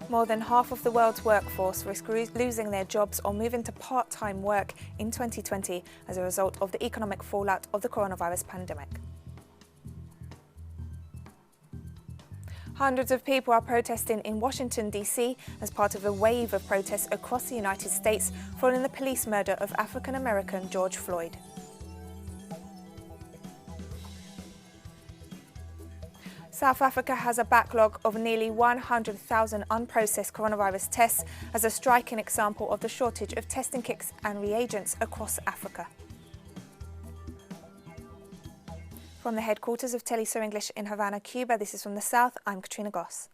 More than half of the world's workforce risk losing their jobs or moving to part-time work in 2020 as a result of the economic fallout of the coronavirus pandemic. Hundreds of people are protesting in Washington D.C. as part of a wave of protests across the United States following the police murder of African-American George Floyd. South Africa has a backlog of nearly 100,000 unprocessed coronavirus tests as a striking example of the shortage of testing kits and reagents across Africa. From the headquarters of Telesur English in Havana, Cuba, this is From the South, I'm Katrina Goss.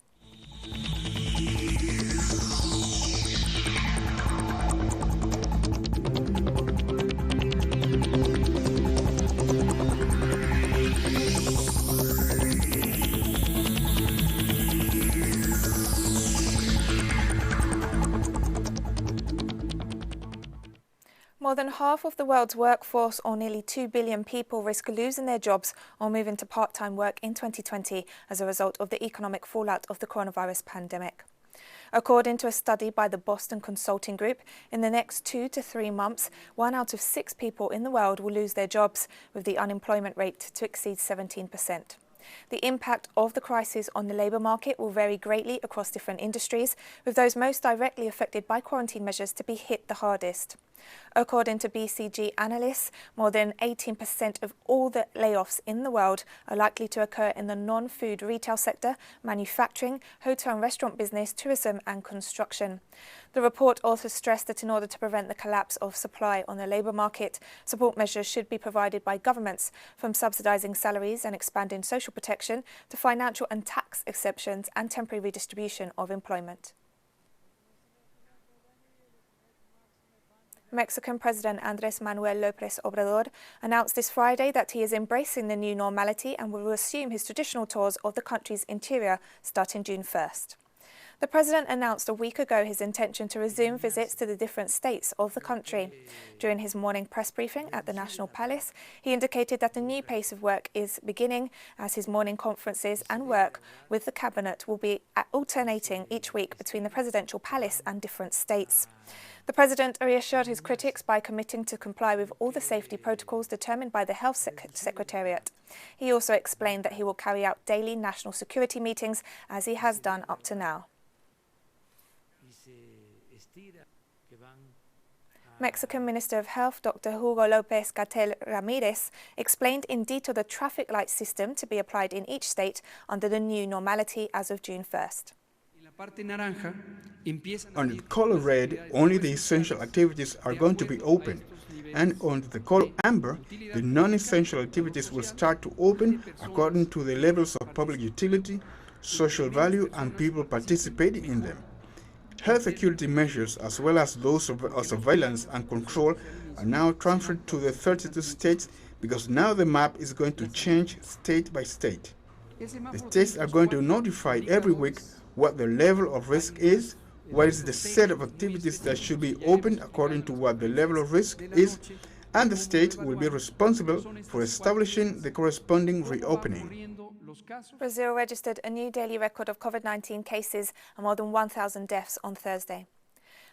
More than half of the world's workforce, or nearly 2 billion people, risk losing their jobs or moving to part-time work in 2020 as a result of the economic fallout of the coronavirus pandemic. According to a study by the Boston Consulting Group, in the next 2 to 3 months, 1 out of 6 people in the world will lose their jobs, with the unemployment rate to exceed 17%. The impact of the crisis on the labour market will vary greatly across different industries, with those most directly affected by quarantine measures to be hit the hardest. According to BCG analysts, more than 18% of all the layoffs in the world are likely to occur in the non-food retail sector, manufacturing, hotel and restaurant business, tourism and construction. The report also stressed that in order to prevent the collapse of supply on the labour market, support measures should be provided by governments, from subsidising salaries and expanding social protection to financial and tax exceptions and temporary redistribution of employment. Mexican President Manuel Lopez Obrador announced this Friday that he is embracing the new normality and will resume his traditional tours of the country's interior starting June 1st. The president announced a week ago his intention to resume visits to the different states of the country. During his morning press briefing at the National Palace, he indicated that the new pace of work is beginning, as his morning conferences and work with the cabinet will be alternating each week between the presidential palace and different states. The president reassured his critics by committing to comply with all the safety protocols determined by the Health Secretariat. He also explained that he will carry out daily national security meetings, as he has done up to now. Mexican Minister of Health Dr. Jugo Lopez Ramirez explained in detail the traffic light system to be applied in each state under the new normality as of June 1st. Under the color red, only the essential activities are going to be open, and under the color amber, the non-essential activities will start to open according to the levels of public utility, social value, and people participating in them. Health security measures, as well as those of surveillance and control, are now transferred to the 32 states because now the map is going to change state by state. The states are going to notify every week what the level of risk is, what is the set of activities that should be opened according to what the level of risk is, and the state will be responsible for establishing the corresponding reopening. Brazil registered a new daily record of COVID-19 cases and more than 1,000 deaths on Thursday.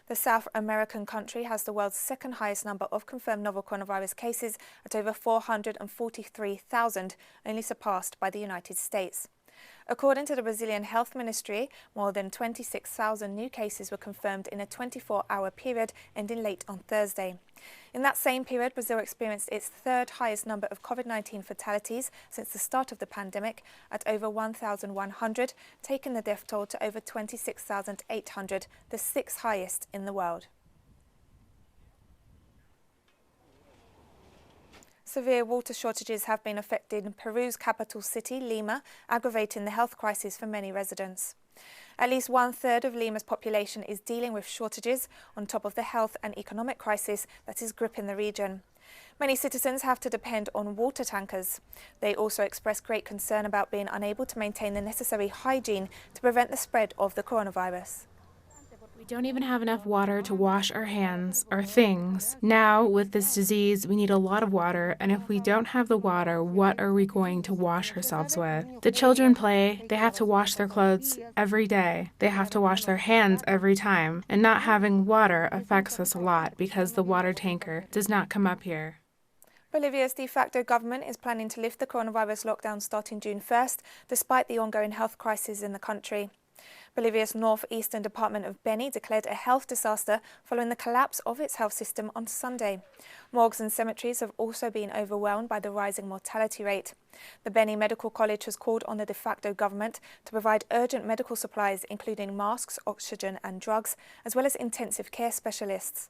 The South American country has the world's second highest number of confirmed novel coronavirus cases at over 443,000, only surpassed by the United States. According to the Brazilian Health Ministry, more than 26,000 new cases were confirmed in a 24-hour period ending late on Thursday. In that same period, Brazil experienced its third highest number of COVID-19 fatalities since the start of the pandemic at over 1,100, taking the death toll to over 26,800, the sixth highest in the world. Severe water shortages have been affecting Peru's capital city, Lima, aggravating the health crisis for many residents. At least 1/3 of Lima's population is dealing with shortages on top of the health and economic crisis that is gripping the region. Many citizens have to depend on water tankers. They also express great concern about being unable to maintain the necessary hygiene to prevent the spread of the coronavirus. We don't even have enough water to wash our hands or things. Now, with this disease, we need a lot of water, and if we don't have the water, what are we going to wash ourselves with? The children play, they have to wash their clothes every day. They have to wash their hands every time. And not having water affects us a lot because the water tanker does not come up here. Bolivia's de facto government is planning to lift the coronavirus lockdown starting June 1st, despite the ongoing health crisis in the country. Bolivia's northeastern department of Beni declared a health disaster following the collapse of its health system on Sunday. Morgues and cemeteries have also been overwhelmed by the rising mortality rate. The Beni Medical College has called on the de facto government to provide urgent medical supplies, including masks, oxygen and drugs, as well as intensive care specialists.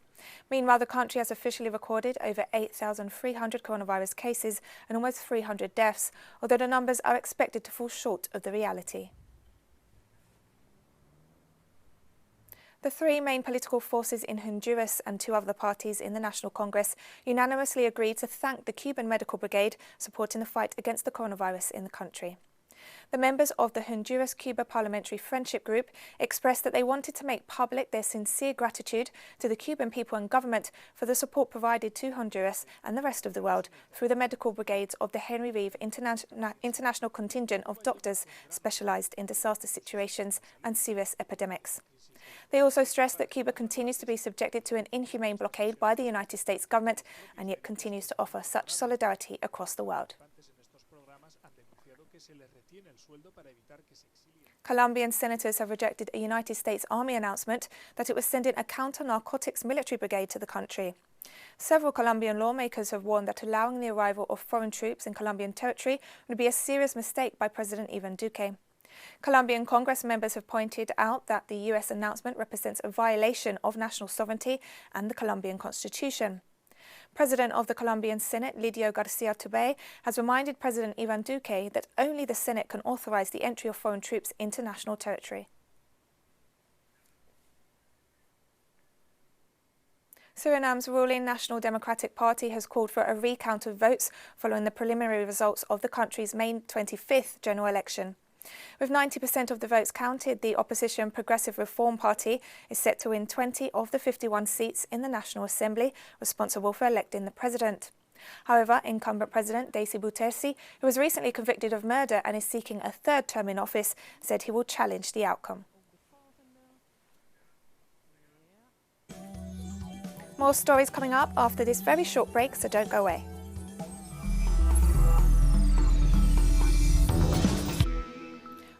Meanwhile, the country has officially recorded over 8,300 coronavirus cases and almost 300 deaths, although the numbers are expected to fall short of the reality. The three main political forces in Honduras and two other parties in the National Congress unanimously agreed to thank the Cuban medical brigade supporting the fight against the coronavirus in the country. The members of the Honduras-Cuba Parliamentary Friendship Group expressed that they wanted to make public their sincere gratitude to the Cuban people and government for the support provided to Honduras and the rest of the world through the medical brigades of the Henry Reeve International Contingent of doctors specialised in disaster situations and serious epidemics. They also stressed that Cuba continues to be subjected to an inhumane blockade by the United States government and yet continues to offer such solidarity across the world. Colombian senators have rejected a United States Army announcement that it was sending a counter-narcotics military brigade to the country. Several Colombian lawmakers have warned that allowing the arrival of foreign troops in Colombian territory would be a serious mistake by President Ivan Duque. Colombian Congress members have pointed out that the US announcement represents a violation of national sovereignty and the Colombian Constitution. President of the Colombian Senate, Lidio Garcia Tubey, has reminded President Ivan Duque that only the Senate can authorize the entry of foreign troops into national territory. Suriname's ruling National Democratic Party has called for a recount of votes following the preliminary results of the country's May 25th general election. With 90% of the votes counted, the opposition Progressive Reform Party is set to win 20 of the 51 seats in the National Assembly responsible for electing the president. However, incumbent President Desi Bouterse, who was recently convicted of murder and is seeking a third term in office, said he will challenge the outcome. More stories coming up after this very short break, so don't go away.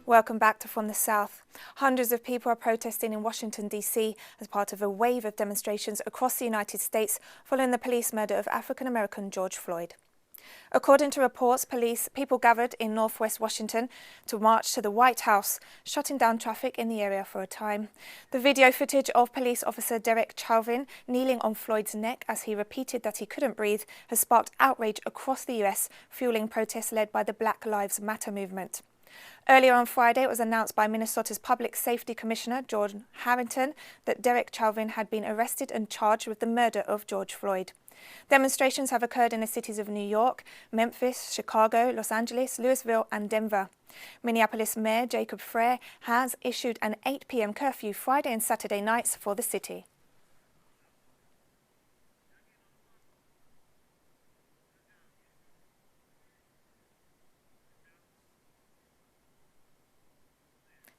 Welcome back to From the South. Hundreds of people are protesting in Washington D.C. as part of a wave of demonstrations across the United States following the police murder of African-American George Floyd. According to reports, people gathered in northwest Washington to march to the White House, shutting down traffic in the area for a time. The video footage of police officer Derek Chauvin kneeling on Floyd's neck as he repeated that he couldn't breathe has sparked outrage across the US, fueling protests led by the Black Lives Matter movement. Earlier on Friday, it was announced by Minnesota's Public Safety Commissioner, George Harrington, that Derek Chauvin had been arrested and charged with the murder of George Floyd. Demonstrations have occurred in the cities of New York, Memphis, Chicago, Los Angeles, Louisville and Denver. Minneapolis Mayor Jacob Frere has issued an 8 p.m. curfew Friday and Saturday nights for the city.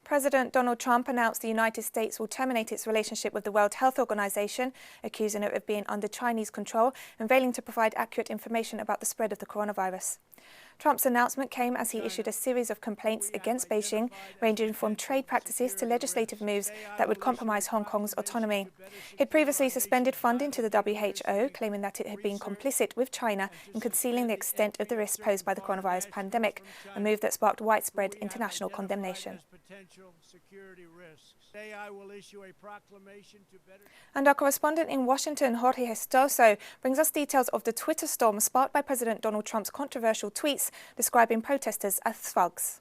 President Donald Trump announced the United States will terminate its relationship with the World Health Organization, accusing it of being under Chinese control and failing to provide accurate information about the spread of the coronavirus. Trump's announcement came as he issued a series of complaints against Beijing, ranging from trade practices to legislative moves that would compromise Hong Kong's autonomy. He'd previously suspended funding to the WHO, claiming that it had been complicit with China in concealing the extent of the risks posed by the coronavirus pandemic, a move that sparked widespread international condemnation. And our correspondent in Washington, Jorge Gestoso, brings us details of the Twitter storm sparked by President Donald Trump's controversial tweets describing protesters as thugs.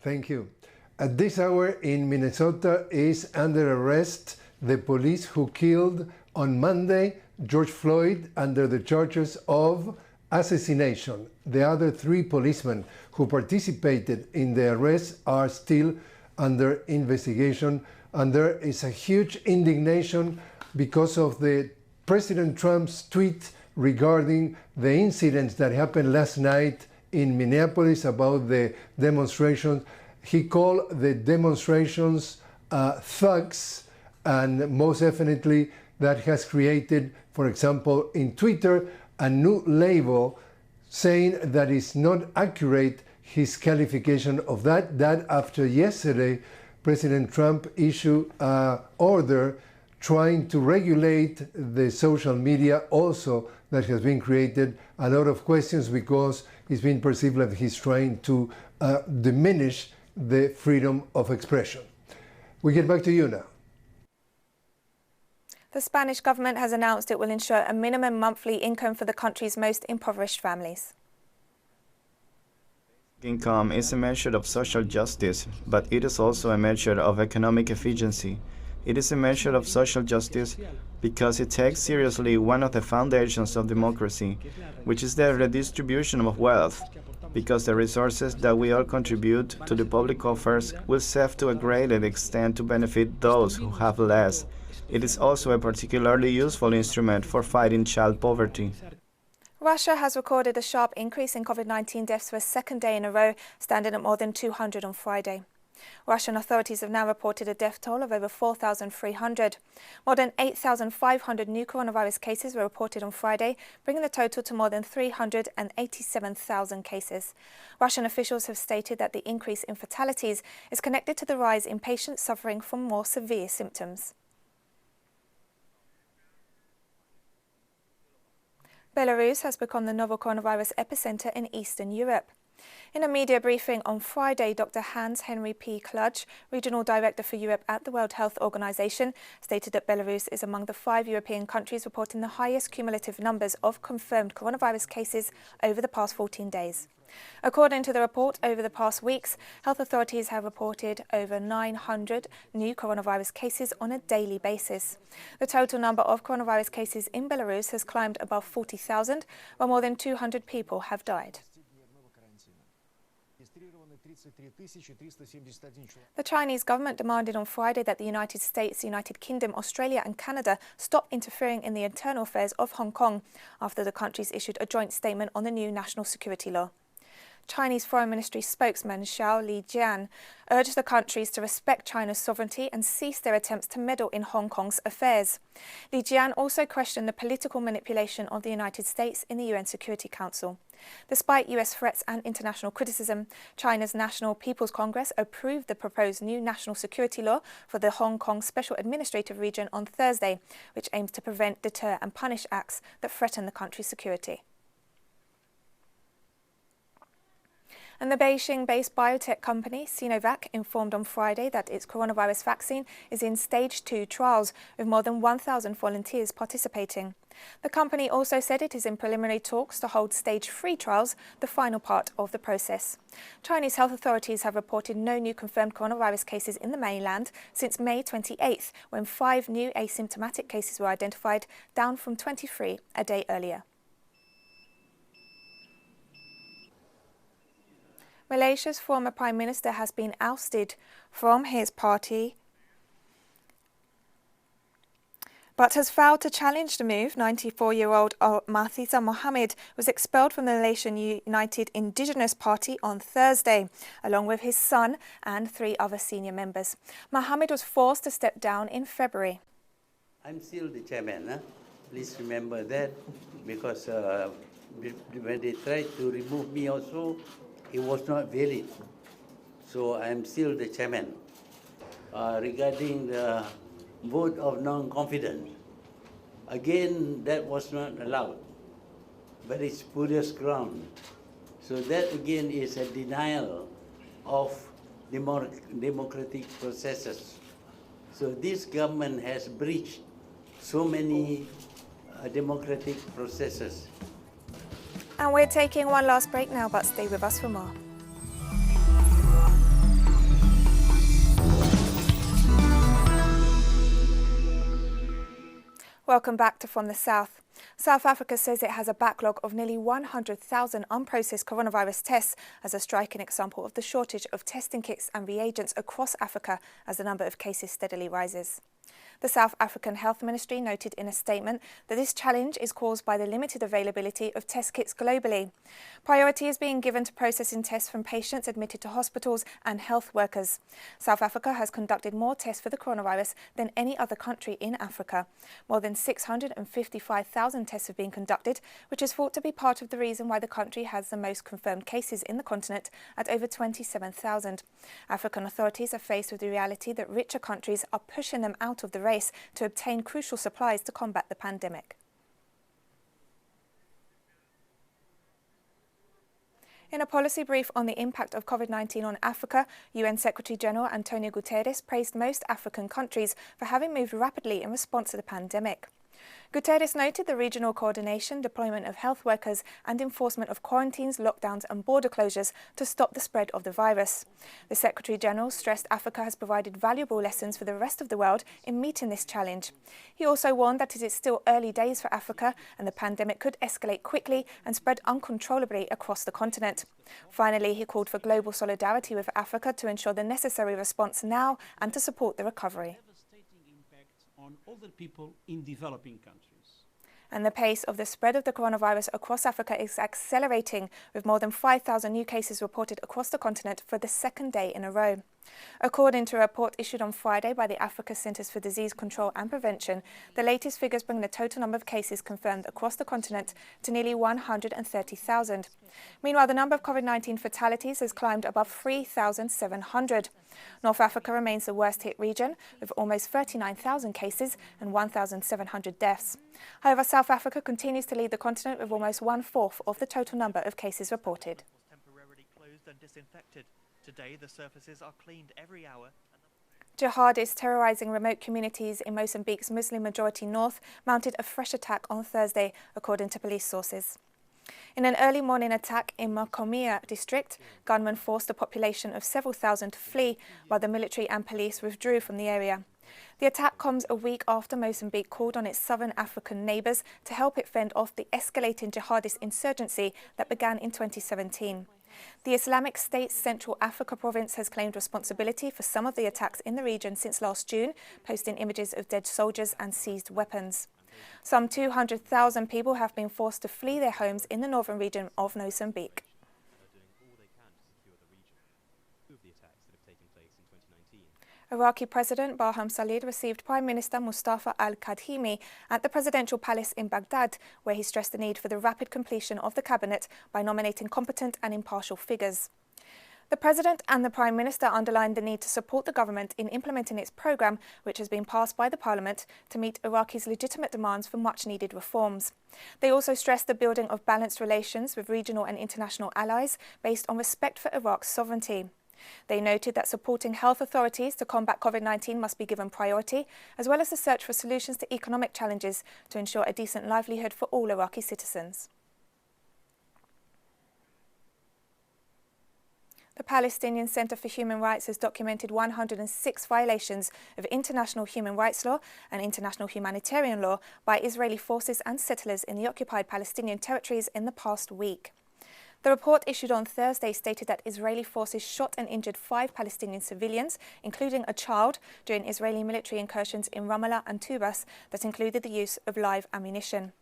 Thank you. At this hour in Minnesota is under arrest the police who killed on Monday George Floyd under the charges of assassination. The other 3 policemen who participated in the arrest are still under investigation and there is a huge indignation because of the President Trump's tweet regarding the incidents that happened last night in Minneapolis about the demonstrations. He called the demonstrations thugs, and most definitely that has created, for example, in Twitter, a new label saying that it's not accurate, his qualification of that after yesterday, President Trump issued an order trying to regulate the social media also that has been created a lot of questions because it's been perceived that he's trying to diminish the freedom of expression. We get back to you now. The Spanish government has announced it will ensure a minimum monthly income for the country's most impoverished families. Income is a measure of social justice, but it is also a measure of economic efficiency. It is a measure of social justice because it takes seriously one of the foundations of democracy, which is the redistribution of wealth, because the resources that we all contribute to the public coffers will serve to a greater extent to benefit those who have less. It is also a particularly useful instrument for fighting child poverty. Russia has recorded a sharp increase in COVID-19 deaths for a second day in a row, standing at more than 200 on Friday. Russian authorities have now reported a death toll of over 4,300. More than 8,500 new coronavirus cases were reported on Friday, bringing the total to more than 387,000 cases. Russian officials have stated that the increase in fatalities is connected to the rise in patients suffering from more severe symptoms. Belarus has become the novel coronavirus epicenter in Eastern Europe. In a media briefing on Friday, Dr. Hans-Henry P. Kludge, Regional Director for Europe at the World Health Organization, stated that Belarus is among the 5 European countries reporting the highest cumulative numbers of confirmed coronavirus cases over the past 14 days. According to the report, over the past weeks, health authorities have reported over 900 new coronavirus cases on a daily basis. The total number of coronavirus cases in Belarus has climbed above 40,000, while more than 200 people have died. The Chinese government demanded on Friday that the United States, United Kingdom, Australia and Canada stop interfering in the internal affairs of Hong Kong after the countries issued a joint statement on the new national security law. Chinese Foreign Ministry spokesman Xiao Lijian urged the countries to respect China's sovereignty and cease their attempts to meddle in Hong Kong's affairs. Lijian also questioned the political manipulation of the United States in the UN Security Council. Despite US threats and international criticism, China's National People's Congress approved the proposed new national security law for the Hong Kong Special Administrative Region on Thursday, which aims to prevent, deter and punish acts that threaten the country's security. And the Beijing-based biotech company Sinovac informed on Friday that its coronavirus vaccine is in stage 2 trials, with more than 1,000 volunteers participating. The company also said it is in preliminary talks to hold stage 3 trials, the final part of the process. Chinese health authorities have reported no new confirmed coronavirus cases in the mainland since May 28th, when 5 new asymptomatic cases were identified, down from 23 a day earlier. Malaysia's former Prime Minister has been ousted from his party but has failed to challenge the move. 94-year-old Mahathir Mohamad was expelled from the Malaysian United Indigenous Party on Thursday, along with his son and 3 other senior members. Mohamad was forced to step down in February. I'm still the chairman. Please remember that, because when they tried to remove me also, it was not valid. So I'm still the chairman. Regarding the vote of non-confidence, again, that was not allowed, but it's spurious ground. So that again is a denial of democratic processes. So this government has breached so many democratic processes. And we're taking one last break now, but stay with us for more. Welcome back to From the South. South Africa says it has a backlog of nearly 100,000 unprocessed coronavirus tests as a striking example of the shortage of testing kits and reagents across Africa as the number of cases steadily rises. The South African Health Ministry noted in a statement that this challenge is caused by the limited availability of test kits globally. Priority is being given to processing tests from patients admitted to hospitals and health workers. South Africa has conducted more tests for the coronavirus than any other country in Africa. More than 655,000 tests have been conducted, which is thought to be part of the reason why the country has the most confirmed cases in the continent at over 27,000. African authorities are faced with the reality that richer countries are pushing them out of the race to obtain crucial supplies to combat the pandemic. In a policy brief on the impact of COVID-19 on Africa, UN Secretary-General Antonio Guterres praised most African countries for having moved rapidly in response to the pandemic. Guterres noted the regional coordination, deployment of health workers and enforcement of quarantines, lockdowns and border closures to stop the spread of the virus. The Secretary-General stressed Africa has provided valuable lessons for the rest of the world in meeting this challenge. He also warned that it is still early days for Africa and the pandemic could escalate quickly and spread uncontrollably across the continent. Finally, he called for global solidarity with Africa to ensure the necessary response now and to support the recovery. On older people in developing countries. And the pace of the spread of the coronavirus across Africa is accelerating, with more than 5,000 new cases reported across the continent for the second day in a row. According to a report issued on Friday by the Africa Centers for Disease Control and Prevention, the latest figures bring the total number of cases confirmed across the continent to nearly 130,000. Meanwhile, the number of COVID-19 fatalities has climbed above 3,700. North Africa remains the worst-hit region, with almost 39,000 cases and 1,700 deaths. However, South Africa continues to lead the continent with almost 1/4 of the total number of cases reported. Temporarily closed and disinfected. Today, the surfaces are cleaned every hour. Jihadis terrorizing remote communities in Mozambique's Muslim-majority north mounted a fresh attack on Thursday, according to police sources. In an early morning attack in Macomia district, gunmen forced a population of several thousand to flee, while the military and police withdrew from the area. The attack comes a week after Mozambique called on its southern African neighbours to help it fend off the escalating jihadist insurgency that began in 2017. The Islamic State's Central Africa province has claimed responsibility for some of the attacks in the region since last June, posting images of dead soldiers and seized weapons. Some 200,000 people have been forced to flee their homes in the northern region of Mozambique. Iraqi President Barham Salih received Prime Minister Mustafa al-Kadhimi at the presidential palace in Baghdad, where he stressed the need for the rapid completion of the cabinet by nominating competent and impartial figures. The President and the Prime Minister underlined the need to support the government in implementing its programme, which has been passed by the Parliament, to meet Iraqis' legitimate demands for much-needed reforms. They also stressed the building of balanced relations with regional and international allies based on respect for Iraq's sovereignty. They noted that supporting health authorities to combat COVID-19 must be given priority, as well as the search for solutions to economic challenges to ensure a decent livelihood for all Iraqi citizens. The Palestinian Center for Human Rights has documented 106 violations of international human rights law and international humanitarian law by Israeli forces and settlers in the occupied Palestinian territories in the past week. The report issued on Thursday stated that Israeli forces shot and injured 5 Palestinian civilians, including a child, during Israeli military incursions in Ramallah and Tubas that included the use of live ammunition.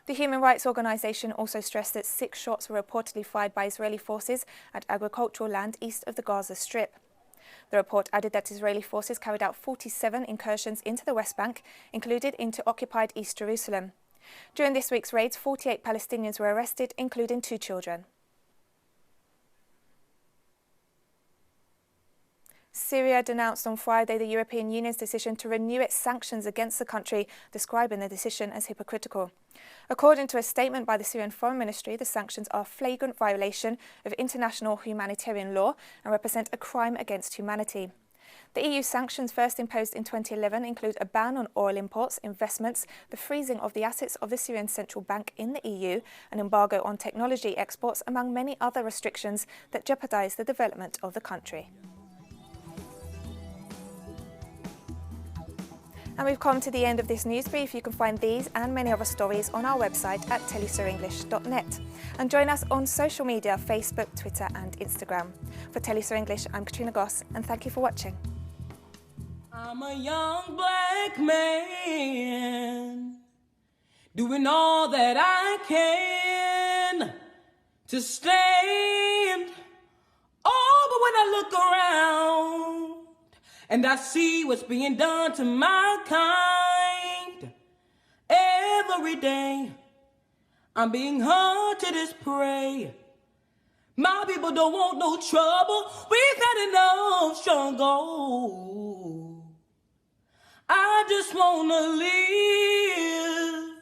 The human rights organisation also stressed that 6 shots were reportedly fired by Israeli forces at agricultural land east of the Gaza Strip. The report added that Israeli forces carried out 47 incursions into the West Bank, included into occupied East Jerusalem. During this week's raids, 48 Palestinians were arrested, including 2 children. Syria denounced on Friday the European Union's decision to renew its sanctions against the country, describing the decision as hypocritical. According to a statement by the Syrian Foreign Ministry, the sanctions are a flagrant violation of international humanitarian law and represent a crime against humanity. The EU sanctions first imposed in 2011 include a ban on oil imports, investments, the freezing of the assets of the Syrian Central Bank in the EU, an embargo on technology exports, among many other restrictions that jeopardise the development of the country. And we've come to the end of this news brief. You can find these and many other stories on our website at telesurenglish.net. And join us on social media, Facebook, Twitter and Instagram. For Telesur English, I'm Katrina Goss, and thank you for watching. I'm a young black man doing all that I can to stand. Oh, but when I look around and I see what's being done to my kind, every day I'm being hunted as prey. My people don't want no trouble. We've had enough struggle. I just wanna live.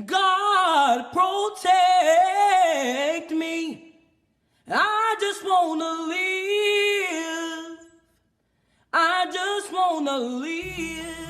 God protect me. I just wanna live. I just wanna live.